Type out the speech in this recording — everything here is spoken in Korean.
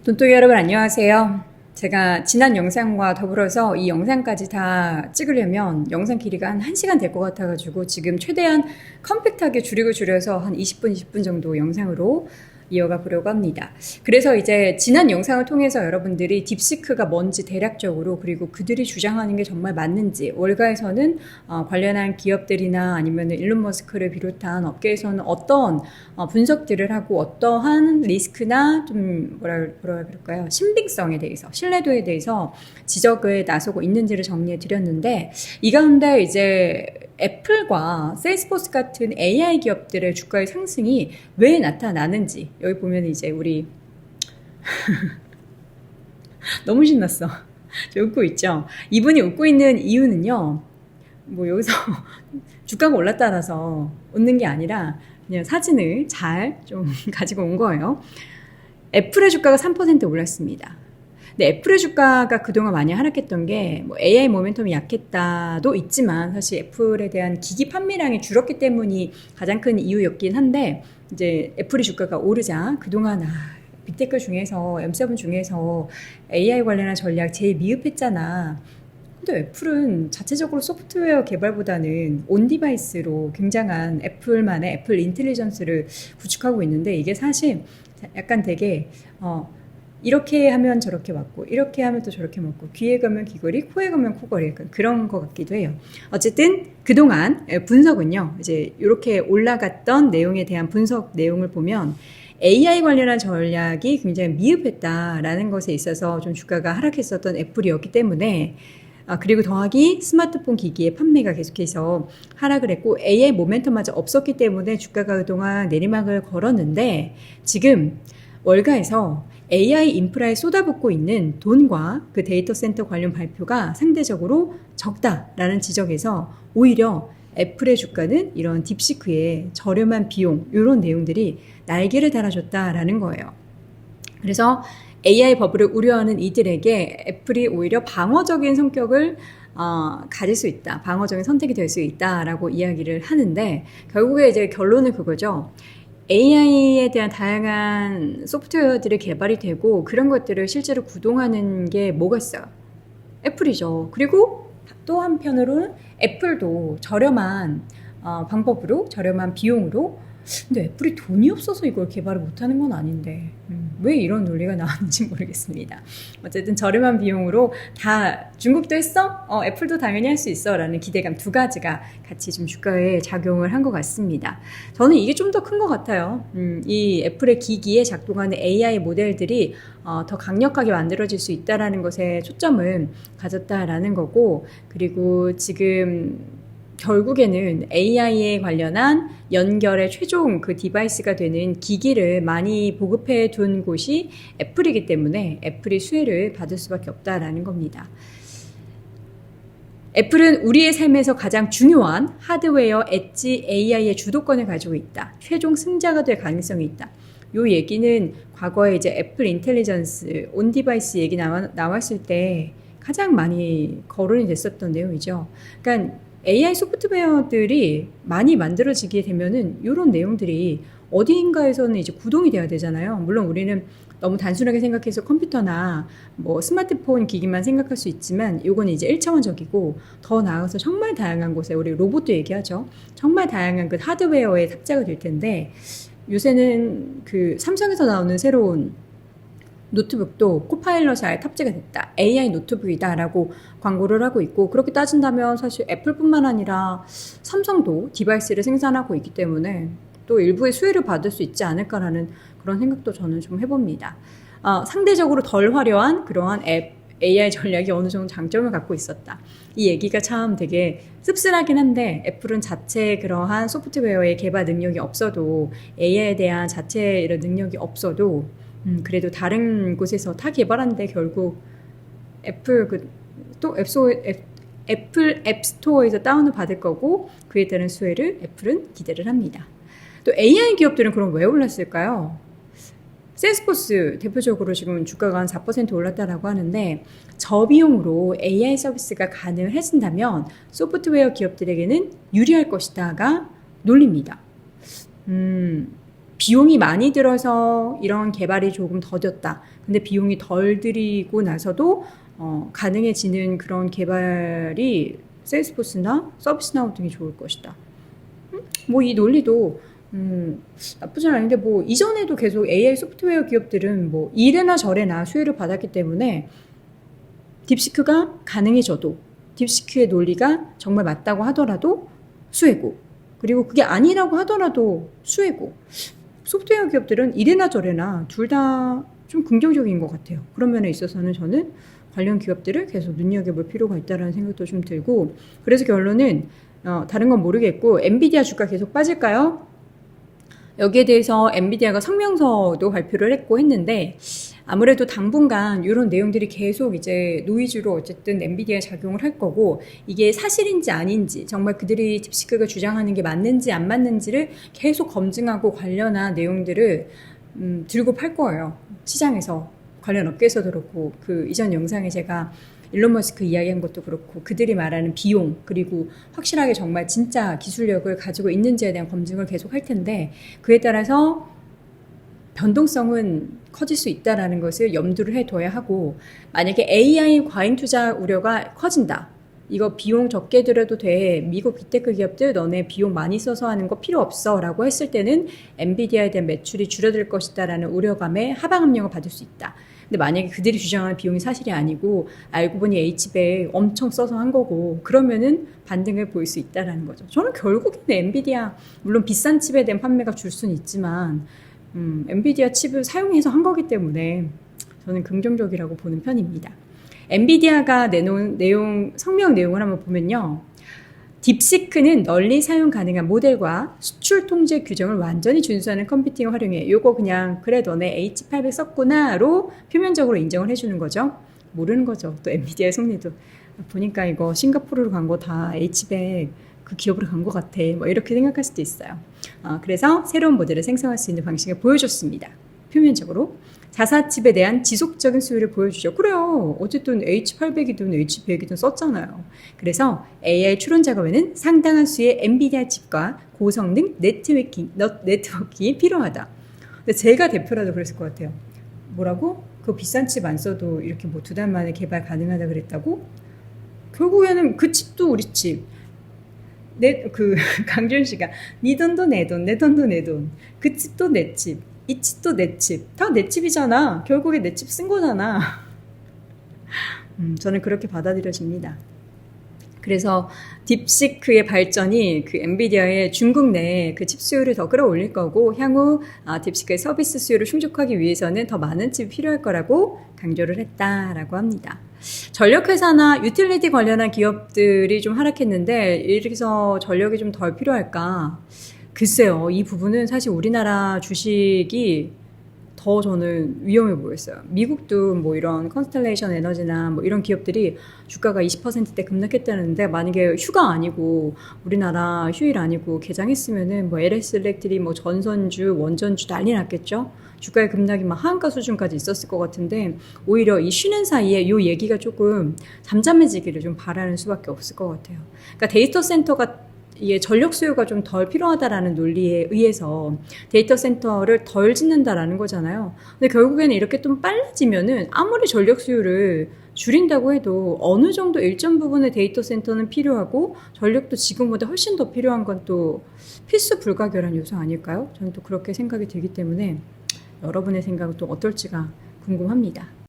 돈독이 여러분 안녕하세요. 제가 지난 영상과 더불어서 이 영상까지 다 찍으려면 영상 길이가 한 1시간 될 것 같아가지고 지금 최대한 컴팩트하게 줄여서 한 20분 정도 영상으로 이어가 보려고 합니다. 그래서 이제 지난 영상을 통해서 여러분들이 딥시크가 뭔지 대략적으로, 그리고 그들이 주장하는 게 정말 맞는지, 월가에서는 관련한 기업들이나 아니면 일론 머스크를 비롯한 업계에서는 어떤 분석들을 하고 어떠한 리스크나 좀 뭐라 그럴까요? 신빙성에 대해서, 신뢰도에 대해서 지적을 나서고 있는지를 정리해 드렸는데, 이 가운데 이제 애플과 세일스포스 같은 AI 기업들의 주가의 상승이 왜 나타나는지, 여기 보면 이제 우리 너무 신났어. 저 웃고 있죠? 이분이 웃고 있는 이유는요, 뭐 여기서 주가가 올랐다라서 웃는 게 아니라 그냥 사진을 잘 좀 가지고 온 거예요. 애플의 주가가 3% 올랐습니다. 근데 애플의 주가가 그동안 많이 하락했던 게 뭐 AI 모멘텀이 약했다도 있지만, 사실 애플에 대한 기기 판매량이 줄었기 때문이 가장 큰 이유였긴 한데, 이제 애플의 주가가 오르자 그동안 빅테크 중에서, M7 중에서 AI 관련한 전략 제일 미흡했잖아. 근데 애플은 자체적으로 소프트웨어 개발보다는 온 디바이스로 굉장한 애플만의 애플 인텔리전스를 구축하고 있는데, 이게 사실 약간 되게 이렇게 하면 저렇게 맞고, 이렇게 하면 또 저렇게 맞고, 귀에 가면 귀걸이, 코에 가면 코걸이, 약간 그런 것 같기도 해요. 어쨌든 그동안 분석은요, 이제 이렇게 올라갔던 내용에 대한 분석 내용을 보면 AI 관련한 전략이 굉장히 미흡했다라는 것에 있어서 좀 주가가 하락했었던 애플이었기 때문에, 그리고 더하기 스마트폰 기기의 판매가 계속해서 하락을 했고, AI 모멘텀마저 없었기 때문에 주가가 그동안 내리막을 걸었는데, 지금 월가에서 AI 인프라에 쏟아붓고 있는 돈과 그 데이터 센터 관련 발표가 상대적으로 적다라는 지적에서 오히려 애플의 주가는 이런 딥시크의 저렴한 비용, 이런 내용들이 날개를 달아줬다라는 거예요. 그래서 AI 버블을 우려하는 이들에게 애플이 오히려 방어적인 성격을 가질 수 있다, 방어적인 선택이 될 수 있다라고 이야기를 하는데, 결국에 이제 결론은 그거죠. AI에 대한 다양한 소프트웨어들이 개발이 되고 그런 것들을 실제로 구동하는 게 뭐가 있어요? 애플이죠. 그리고 또 한편으로는 애플도 저렴한 방법으로, 저렴한 비용으로, 근데 애플이 돈이 없어서 이걸 개발을 못하는 건 아닌데 왜 이런 논리가 나왔는지 모르겠습니다. 어쨌든 저렴한 비용으로 다 중국도 했어? 애플도 당연히 할 수 있어 라는 기대감 두 가지가 같이 좀 주가에 작용을 한 것 같습니다. 저는 이게 좀 더 큰 것 같아요. 이 애플의 기기에 작동하는 AI 모델들이 더 강력하게 만들어질 수 있다는 것에 초점을 가졌다라는 거고, 그리고 지금 결국에는 AI에 관련한 연결의 최종 그 디바이스가 되는 기기를 많이 보급해 둔 곳이 애플이기 때문에 애플이 수혜를 받을 수밖에 없다라는 겁니다. 애플은 우리의 삶에서 가장 중요한 하드웨어 엣지 AI의 주도권을 가지고 있다. 최종 승자가 될 가능성이 있다. 이 얘기는 과거에 이제 애플 인텔리전스 온 디바이스 얘기 나왔을 때 가장 많이 거론이 됐었던 내용이죠. 그러니까 AI 소프트웨어들이 많이 만들어지게 되면은 이런 내용들이 어디인가에서는 이제 구동이 돼야 되잖아요. 물론 우리는 너무 단순하게 생각해서 컴퓨터나 뭐 스마트폰 기기만 생각할 수 있지만, 이건 이제 1차원적이고 더 나아가서 정말 다양한 곳에, 우리 로봇도 얘기하죠. 정말 다양한 그 하드웨어에 탑재가 될 텐데, 요새는 그 삼성에서 나오는 새로운 노트북도 코파일럿이 아예 탑재가 됐다, AI 노트북이다 라고 광고를 하고 있고, 그렇게 따진다면 사실 애플뿐만 아니라 삼성도 디바이스를 생산하고 있기 때문에 또 일부의 수혜를 받을 수 있지 않을까라는 그런 생각도 저는 좀 해봅니다. 상대적으로 덜 화려한 그러한 AI 전략이 어느 정도 장점을 갖고 있었다. 이 얘기가 참 되게 씁쓸하긴 한데, 애플은 자체 그러한 소프트웨어의 개발 능력이 없어도, AI에 대한 자체 이런 능력이 없어도 그래도 다른 곳에서 다 개발하는데 결국 애플 애플 앱스토어에서 다운을 받을 거고, 그에 따른 수혜를 애플은 기대를 합니다. 또 AI 기업들은 그럼 왜 올랐을까요? 세일스포스 대표적으로 지금 주가가 한 4% 올랐다라고 하는데, 저비용으로 AI 서비스가 가능해진다면 소프트웨어 기업들에게는 유리할 것이다가 논리입니다. 비용이 많이 들어서 이런 개발이 조금 더뎠다. 근데 비용이 덜 들이고 나서도 가능해지는 그런 개발이 세일스포스나 서비스나우 등이 좋을 것이다. 뭐 이 논리도 나쁘진 않은데 뭐 이전에도 계속 AI 소프트웨어 기업들은 뭐 이래나 저래나 수혜를 받았기 때문에 딥시크가 가능해져도 딥시크의 논리가 정말 맞다고 하더라도 수혜고, 그리고 그게 아니라고 하더라도 수혜고, 소프트웨어 기업들은 이래나 저래나 둘 다 좀 긍정적인 것 같아요. 그런 면에 있어서는 저는 관련 기업들을 계속 눈여겨볼 필요가 있다는 생각도 좀 들고, 그래서 결론은 다른 건 모르겠고 엔비디아 주가 계속 빠질까요? 여기에 대해서 엔비디아가 성명서도 발표를 했는데 아무래도 당분간 이런 내용들이 계속 이제 노이즈로 어쨌든 엔비디아에 작용을 할 거고, 이게 사실인지 아닌지, 정말 그들이 딥시크가 주장하는 게 맞는지 안 맞는지를 계속 검증하고 관련한 내용들을 들고 팔 거예요. 시장에서, 관련 업계에서도 그렇고, 그 이전 영상에 제가 일론 머스크 이야기한 것도 그렇고, 그들이 말하는 비용, 그리고 확실하게 정말 진짜 기술력을 가지고 있는지에 대한 검증을 계속 할 텐데, 그에 따라서 변동성은 커질 수 있다는 것을 염두를 해둬야 하고, 만약에 AI 과잉 투자 우려가 커진다, 이거 비용 적게 들여도 돼, 미국 빅테크 기업들 너네 비용 많이 써서 하는 거 필요 없어 라고 했을 때는 엔비디아에 대한 매출이 줄어들 것이다 라는 우려감에 하방 압력을 받을 수 있다. 근데 만약에 그들이 주장하는 비용이 사실이 아니고 알고 보니 H백 엄청 써서 한 거고, 그러면은 반등을 보일 수 있다는 거죠. 저는 결국에는 엔비디아, 물론 비싼 칩에 대한 판매가 줄 수는 있지만 엔비디아 칩을 사용해서 한 거기 때문에 저는 긍정적이라고 보는 편입니다. 엔비디아가 내놓은 성명 내용을 한번 보면요. 딥시크는 널리 사용 가능한 모델과 수출 통제 규정을 완전히 준수하는 컴퓨팅을 활용해. 요거 그냥 그래 너네 H800 썼구나로 표면적으로 인정을 해주는 거죠. 모르는 거죠. 또 엔비디아의 속내도. 보니까 이거 싱가포르로 간 거 다 H100 그 기업으로 간 것 같아. 뭐 이렇게 생각할 수도 있어요. 그래서 새로운 모델을 생성할 수 있는 방식을 보여줬습니다. 표면적으로. 자사칩에 대한 지속적인 수요를 보여주죠. 그래요. 어쨌든 H800이든 H100이든 썼잖아요. 그래서 AI 추론 작업에는 상당한 수의 엔비디아 칩과 고성능 네트워킹이 필요하다. 근데 제가 대표라도 그랬을 것 같아요. 뭐라고? 그 비싼 칩 안 써도 이렇게 뭐 2달 만에 개발 가능하다 그랬다고? 결국에는 그 칩도 우리 칩. 강준 씨가 네 돈도 내 돈, 내 돈도 내 돈. 그 칩도 내 칩. 이 칩도 내 칩. 다 내 칩이잖아. 결국에 내 칩 쓴 거잖아. 저는 그렇게 받아들여집니다. 그래서 딥시크의 발전이 그 엔비디아의 중국 내 그 칩 수요를 더 끌어올릴 거고, 향후 딥시크의 서비스 수요를 충족하기 위해서는 더 많은 칩이 필요할 거라고 강조를 했다라고 합니다. 전력회사나 유틸리티 관련한 기업들이 좀 하락했는데 이래서 전력이 좀 덜 필요할까? 글쎄요. 이 부분은 사실 우리나라 주식이 더 저는 위험해 보였어요. 미국도 뭐 이런 컨스텔레이션 에너지나 뭐 이런 기업들이 주가가 20%대 급락했다는데, 만약에 휴가 아니고 우리나라 휴일 아니고 개장했으면은 뭐 LS 일렉트릭, 뭐 전선주, 원전주 난리 났겠죠. 주가의 급락이 막 하한가 수준까지 있었을 것 같은데, 오히려 이 쉬는 사이에 이 얘기가 조금 잠잠해지기를 좀 바라는 수밖에 없을 것 같아요. 그러니까 데이터 센터가 이게 전력 수요가 좀 덜 필요하다라는 논리에 의해서 데이터 센터를 덜 짓는다라는 거잖아요. 근데 결국에는 이렇게 좀 빨라지면은 아무리 전력 수요를 줄인다고 해도 어느 정도 일정 부분의 데이터 센터는 필요하고, 전력도 지금보다 훨씬 더 필요한 건 또 필수 불가결한 요소 아닐까요? 저는 또 그렇게 생각이 들기 때문에 여러분의 생각은 또 어떨지가 궁금합니다.